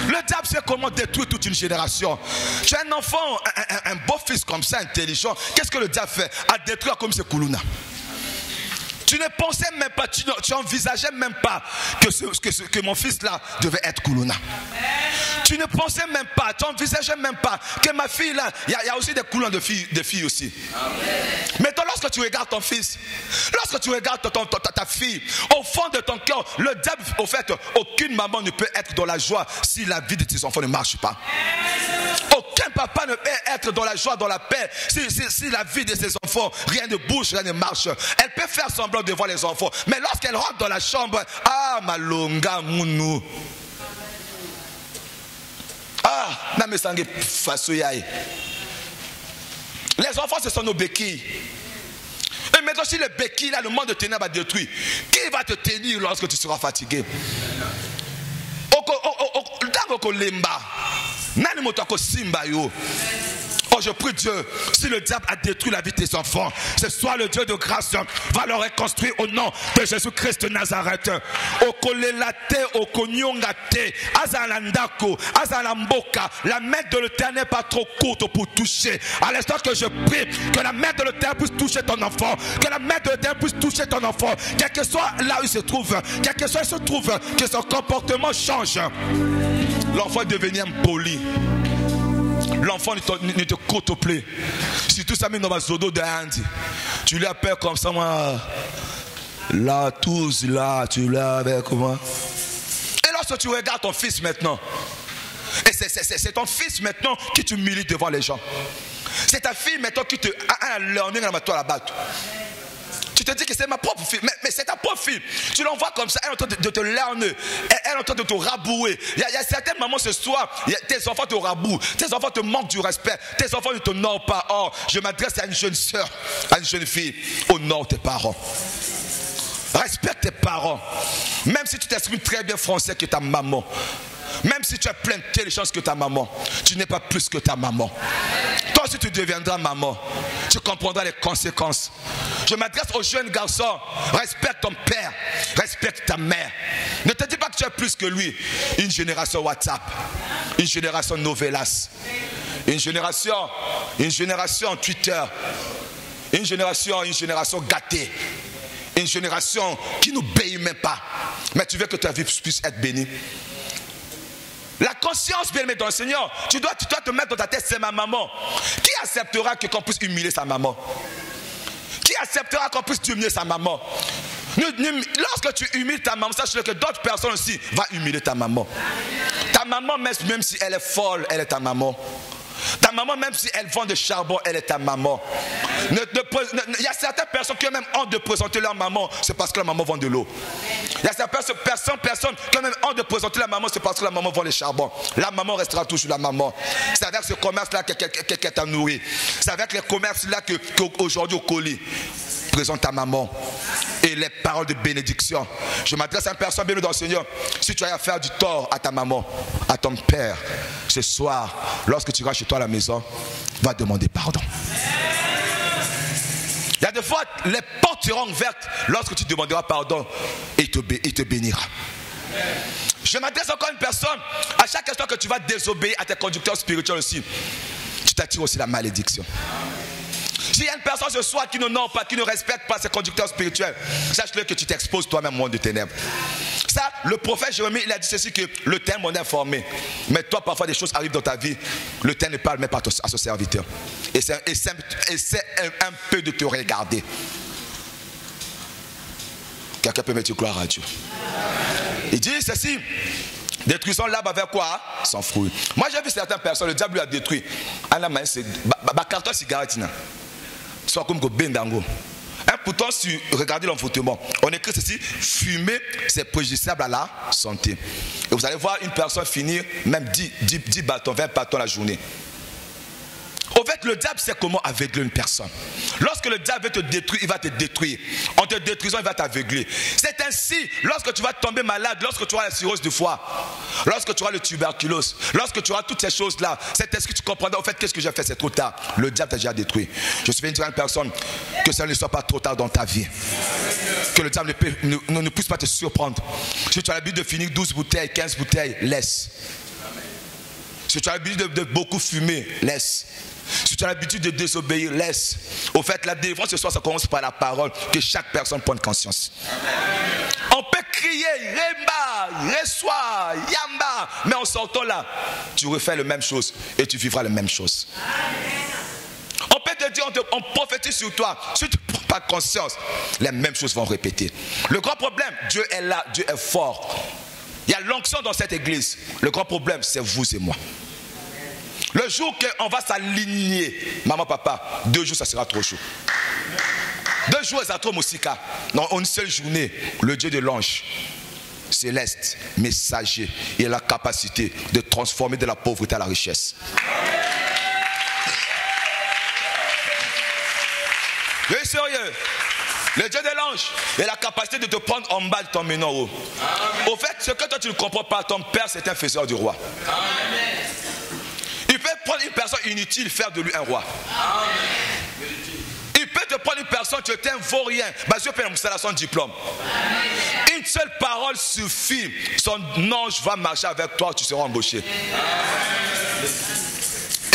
Le diable sait comment détruire toute une génération. Tu as un enfant, un beau fils comme ça, intelligent. Qu'est-ce que le diable fait? À détruire comme ce Koulouna. Tu ne pensais même pas, tu n'envisageais même pas que mon fils là devait être Koulouna. Tu ne pensais même pas, tu n'envisageais même pas que ma fille là, il y a aussi des Koulouna de filles aussi. Maintenant, lorsque tu regardes ton fils, lorsque tu regardes ta fille, au fond de ton cœur, le diable, au fait, aucune maman ne peut être dans la joie si la vie de tes enfants ne marche pas. Aucun papa ne peut être dans la joie, dans la paix, si la vie de ses enfants, rien ne bouge, rien ne marche. Elle peut faire semblant de voir les enfants, mais lorsqu'elle rentre dans la chambre, ah, malonga mounou. Ah, namesange fasoyaye. Les enfants, ce sont nos béquilles. Et maintenant, si les béquilles, là, le monde de ténèbres a détruit, qui va te tenir lorsque tu seras fatigué? Oh, je prie Dieu, si le diable a détruit la vie de tes enfants, ce soir le Dieu de grâce va le reconstruire au nom de Jésus-Christ de Nazareth. La main de l'Éternel n'est pas trop courte pour toucher. À l'instant que je prie, que la main de l'Éternel puisse toucher ton enfant, que la main de l'Éternel puisse toucher ton enfant, quel que soit là où il se trouve, quel que soit où il se trouve, que son comportement change. L'enfant est devenu impoli. L'enfant ne te contemple. Si tout ça met dans ma zodo de Andy, tu lui appelles comme ça, moi. Là, tous là, tu l'as avec moi. Et lorsque tu regardes ton fils maintenant, et c'est ton fils maintenant qui te milite devant les gens. C'est ta fille maintenant qui te a un learning à toi là-bas. Tu te dis que c'est ma propre fille, mais c'est ta propre fille. Tu l'envoies comme ça, elle est en train de te larner, elle est en train de te rabouer. Il y a certaines mamans ce soir, tes enfants te rabouent, tes enfants te manquent du respect, tes enfants ne t'honorent pas. Or, je m'adresse à une jeune soeur, à une jeune fille, honore tes parents. Respecte tes parents. Même si tu t'exprimes très bien français que ta maman. Même si tu as plein d'intelligence que ta maman, tu n'es pas plus que ta maman. Toi aussi tu deviendras maman, tu comprendras les conséquences. Je m'adresse aux jeunes garçons, respecte ton père, respecte ta mère. Ne te dis pas que tu es plus que lui. Une génération WhatsApp, une génération Novelas, une génération Twitter, une génération gâtée, une génération qui n'obéit même pas. Mais tu veux que ta vie puisse être bénie. La conscience, bien aimé dans le Seigneur, tu dois te mettre dans ta tête, c'est ma maman. Qui acceptera qu'on puisse humilier sa maman? Qui acceptera qu'on puisse humilier sa maman? Lorsque tu humilies ta maman, sache que d'autres personnes aussi vont humilier ta maman. Ta maman, même si elle est folle, elle est ta maman. Ta maman, même si elle vend de charbon, elle est ta maman. Il y a certaines personnes qui ont même honte de présenter leur maman, c'est parce que la maman vend de l'eau. Il y a certaines personnes qui ont même honte de présenter la maman, c'est parce que la maman vend le charbon. La maman restera toujours la maman. C'est avec ce commerce-là qu'elle t'a nourri. C'est avec les commerces-là qu'aujourd'hui au colis présente ta maman. Et les paroles de bénédiction. Je m'adresse à une personne bien dans le Seigneur. Si tu as à faire du tort à ta maman, à ton père, ce soir, lorsque tu iras chez toi à la maison, va demander pardon. Il y a des fois, les portes seront ouvertes lorsque tu demanderas pardon et il te bénira. Je m'adresse encore à une personne. À chaque instant que tu vas désobéir à tes conducteurs spirituels aussi, tu t'attires aussi la malédiction. S'il y a une personne ce soir qui n'honore pas, qui ne respecte pas ses conducteurs spirituels, sache-le que tu t'exposes toi-même au monde de ténèbres. Ça, le prophète Jérémie, il a dit ceci, que le terme on est informé. Mais toi, parfois, des choses arrivent dans ta vie, le terme ne parle même pas à son serviteur. Essaie un peu de te regarder. Quelqu'un peut mettre gloire à Dieu. Il dit ceci, détruisons l'arbre avec quoi? Sans fruit. Moi, j'ai vu certaines personnes, le diable lui a détruit. C'est carton cigarette. Soit comme Bendango. Pourtant, si vous regardez l'envoûtement, on écrit ceci, fumer, c'est préjudiciable à la santé. Et vous allez voir une personne finir même 10 bâtons, 20 bâtons la journée. Au fait, le diable sait comment aveugler une personne. Lorsque le diable veut te détruire, il va te détruire. En te détruisant, il va t'aveugler. C'est ainsi, lorsque tu vas tomber malade, lorsque tu auras la cirrhose du foie, lorsque tu auras le tuberculose, lorsque tu auras toutes ces choses-là, c'est ainsi que tu comprendras, au fait, qu'est-ce que j'ai fait, c'est trop tard. Le diable t'a déjà détruit. Je suis une grande personne, que ça ne soit pas trop tard dans ta vie. Que le diable ne puisse pas te surprendre. Si tu as l'habitude de finir 12 bouteilles, 15 bouteilles, laisse. Si tu as l'habitude de beaucoup fumer, laisse. Si tu as l'habitude de désobéir, laisse. Au fait, la délivrance ce soir, ça commence par la parole, que chaque personne prenne conscience. On peut crier, Remba, Reçois, Yamba, mais en sortant là, tu refais la même chose et tu vivras la même chose. On peut te dire, on prophétise sur toi, si tu ne prends pas conscience, les mêmes choses vont répéter. Le grand problème, Dieu est là, Dieu est fort. Il y a l'onction dans cette église. Le grand problème, c'est vous et moi. Le jour qu'on va s'aligner, maman, papa, 2 jours, ça sera trop chaud. 2 jours, ça sera trop moussika. Non, une seule journée, le Dieu de l'ange céleste, messager, il a la capacité de transformer de la pauvreté à la richesse. Je suis sérieux. Le Dieu de l'ange, il a la capacité de te prendre en bas de ton menant haut. Au fait, ce que toi tu ne comprends pas, ton père c'est un faiseur du roi. Amen. Il peut prendre une personne inutile, faire de lui un roi. Amen. Il peut te prendre une personne, tu es un vaurien, Dieu peut l'embaucher à son diplôme. Amen. Une seule parole suffit, son ange va marcher avec toi, tu seras embauché. Amen.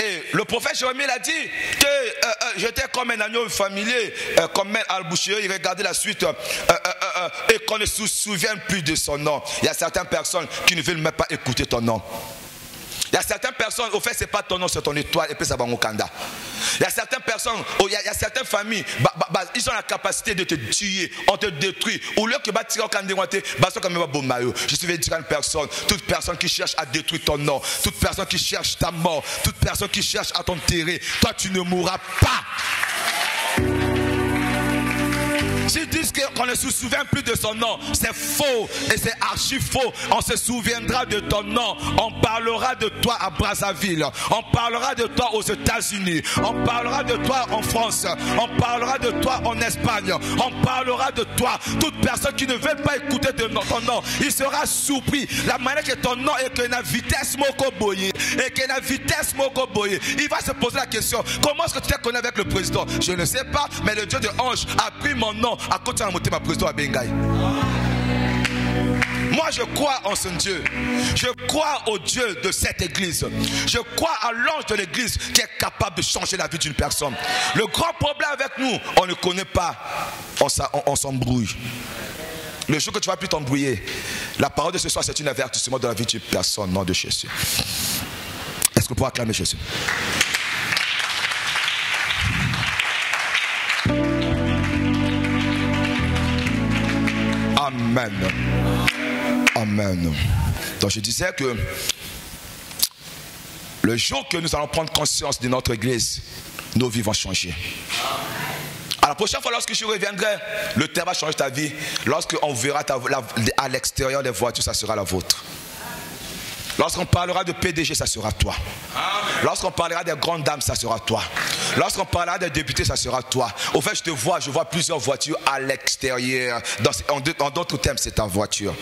Et le prophète Jérémie a dit que j'étais comme un agneau familier, comme un alboucher, il regardait la suite et qu'on ne se souvienne plus de son nom. Il y a certaines personnes qui ne veulent même pas écouter ton nom. Il y a certaines personnes, au fait, ce n'est pas ton nom, c'est ton étoile, et puis ça va au Kanda. Il y a certaines personnes, il y a certaines familles, ils ont la capacité de te tuer, on te détruit. Au lieu que tu tirer au Kanda, je suis une personne, toute personne qui cherche à détruire ton nom, toute personne qui cherche ta mort, toute personne qui cherche à t'enterrer, toi tu ne mourras pas. S'ils disent qu'on ne se souvient plus de son nom, c'est faux et c'est archi faux. On se souviendra de ton nom. On parlera de toi à Brazzaville. On parlera de toi aux États-Unis. On parlera de toi en France. On parlera de toi en Espagne. On parlera de toi. Toute personne qui ne veut pas écouter de ton nom, il sera surpris. La manière que ton nom est que la vitesse moko boye et que la vitesse moko boye. Il va se poser la question, comment est-ce que tu t'es connu avec le président? Je ne sais pas, mais le Dieu de Ange a pris mon nom à côté de monter ma président à Bengaï. Moi je crois en ce Dieu. Je crois au Dieu de cette église. Je crois à l'ange de l'église qui est capable de changer la vie d'une personne. Le grand problème avec nous, on ne connaît pas. On s'embrouille. Le jour que tu vas plus t'embrouiller, la parole de ce soir c'est un avertissement de la vie d'une personne, non de Jésus. Est-ce qu'on peut acclamer Jésus? Amen. Amen. Donc je disais que le jour que nous allons prendre conscience de notre église, nos vies vont changer. À la prochaine fois, lorsque je reviendrai, le terre va changer ta vie. Lorsqu'on verra à l'extérieur les voitures, ça sera la vôtre. Lorsqu'on parlera de PDG, ça sera toi. Lorsqu'on parlera des grandes dames, ça sera toi. Lorsqu'on parlera des députés, ça sera toi. Au fait, je vois plusieurs voitures à l'extérieur. En d'autres termes, c'est ta voiture.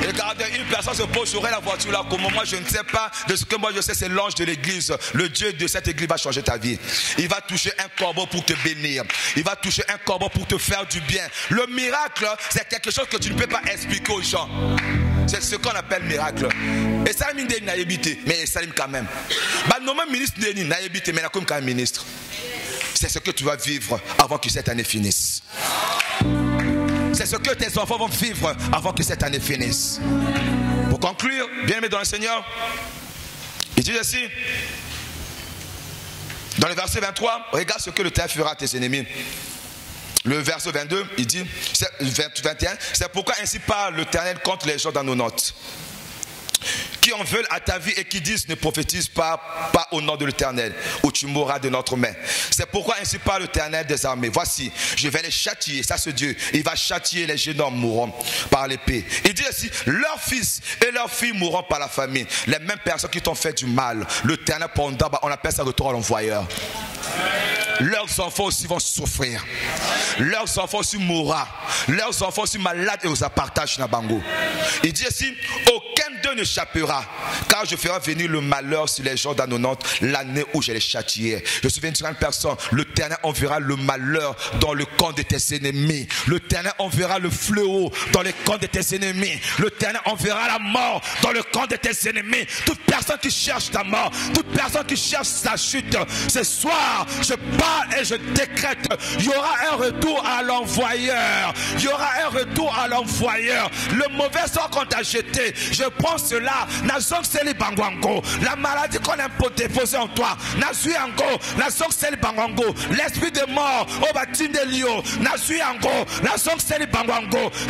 Regardez, une personne se pose, j'aurai la voiture là, comment moi je ne sais pas. De ce que moi je sais, c'est l'ange de l'église. Le Dieu de cette église va changer ta vie. Il va toucher un corbeau pour te bénir. Il va toucher un corbeau pour te faire du bien. Le miracle, c'est quelque chose que tu ne peux pas expliquer aux gens. C'est ce qu'on appelle miracle. Et ça, n'a habité, mais ça quand même. Non, même ministre n'a habité, mais comme quand même ministre. C'est ce que tu vas vivre avant que cette année finisse. C'est ce que tes enfants vont vivre avant que cette année finisse. Pour conclure, bien-aimés dans le Seigneur, il dit ainsi, dans le verset 23, regarde ce que le Tête fera à tes ennemis. Le verset 22, il dit, 21, c'est pourquoi ainsi parle l'Éternel contre les gens dans nos notes, qui en veulent à ta vie et qui disent ne prophétise pas au nom de l'Éternel, ou tu mourras de notre main. C'est pourquoi ainsi parle l'Éternel des armées. Voici, je vais les châtier. Ça c'est Dieu. Il va châtier les jeunes hommes mourront par l'épée. Il dit aussi, leurs fils et leurs filles mourront par la famine. Les mêmes personnes qui t'ont fait du mal, l'Éternel pendant, on appelle ça retour à l'envoyeur. Leurs enfants aussi vont souffrir. Leurs enfants aussi mourront. Leurs enfants aussi malades et aux partage na bango. Il dit aussi, aucun d'eux n'échappera, car je ferai venir le malheur sur les gens d'Anonante l'année où je les châtierai. Je souviens d'une personne, l'Éternel enverra le malheur dans le camp de tes ennemis. L'Éternel enverra le fléau dans le camp de tes ennemis. L'Éternel enverra la mort dans le camp de tes ennemis. Toute personne qui cherche ta mort, toute personne qui cherche sa chute, ce soir, je parle et je décrète, il y aura un retour à l'envoyeur. Il y aura un retour à l'envoyeur. Le mauvais sort qu'on t'a jeté, je prends cela. La maladie qu'on a déposée en toi, l'esprit de mort,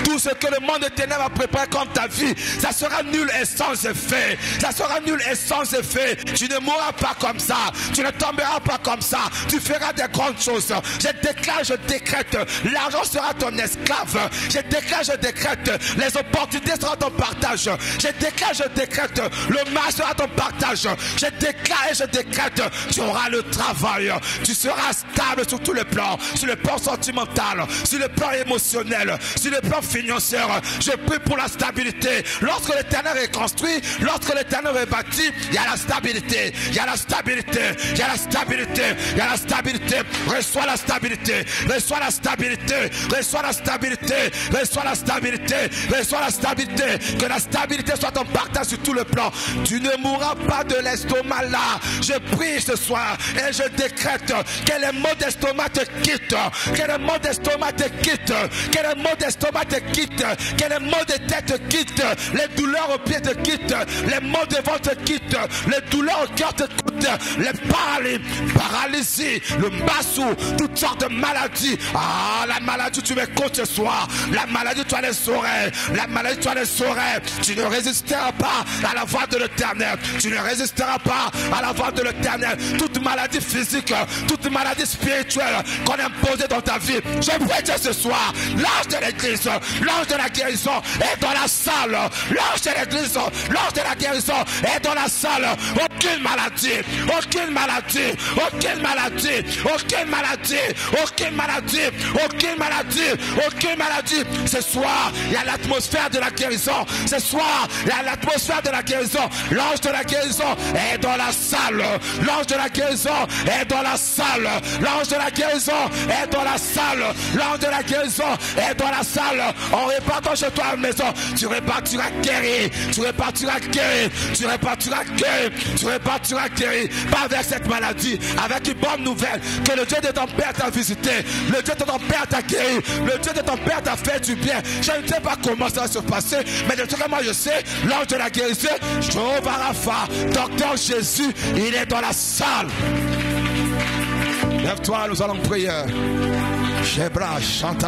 tout ce que le monde de ténèbres a préparé comme ta vie, ça sera nul et sans effet. Ça sera nul et sans effet. Tu ne mourras pas comme ça. Tu ne tomberas pas comme ça. Tu feras des grandes choses. Je déclare, je décrète, l'argent sera ton esclave. Je déclare, je décrète, les opportunités seront ton partage. Je déclare, je décrète, le mal sera ton partage. Je déclare et je décrète, tu auras le travail. Tu seras stable sur tous les plans, sur le plan sentimental, sur le plan émotionnel, sur le plan financier. Je prie pour la stabilité. Lorsque l'Éternel est construit, lorsque l'Éternel est bâti, il y a la stabilité. Il y a la stabilité. Il y a la stabilité. Il y a la stabilité. Reçois la stabilité. Reçois la stabilité. Reçois la stabilité. Reçois la stabilité. Reçois la stabilité. Que la stabilité soit ton partage sur tout le plan. Tu ne mourras pas de l'estomac là. Je prie ce soir et je décrète que les les maux d'estomac te quittent. Que les maux d'estomac te quittent. Que les maux d'estomac te quittent. Que les maux de tête te quittent. Les douleurs aux pieds te quittent. Les maux de ventre te quittent. Les douleurs au cœur te quittent. Les paralysies, le massou, toutes sortes de maladies. Ah, la maladie, tu m'écoutes ce soir. La maladie, tu as les oreilles. La maladie, tu as les oreilles. Tu ne résisteras pas à la voix de l'Éternel. Tu ne résisteras pas à la voix de l'Éternel. Toute maladie physique, toute maladie spirituelle qu'on a imposée dans ta vie, je prie ce soir, l'ange de l'église, l'ange de la guérison est dans la salle. L'ange de l'église, l'ange de la guérison est dans la salle. Aucune maladie, aucune maladie, aucune maladie, aucune maladie, aucune maladie, aucune maladie, aucune maladie. Ce soir, il y a l'atmosphère de la guérison. Ce soir, il y a l'atmosphère de la guérison. L'ange de la guérison est dans la salle. L'ange de la guérison est dans la salle. L'ange de la guérison est dans la salle. L'ange de la guérison est dans la salle. En repartant chez toi à la maison, tu repartiras guéri. Tu repartiras guéri. Tu repartiras guéri. Tu repartiras guéri. Pas avec cette maladie, avec une bonne nouvelle que le Dieu de ton Père t'a visité. Le Dieu de ton Père t'a guéri. Le Dieu de ton Père t'a fait du bien. Je ne sais pas comment ça va se passer, mais de tout cas, moi je sais, l'ange de la guérison, Jehovah Rapha, docteur Jésus, il est dans la salle. Lève-toi, nous allons prier. Chebra, chante.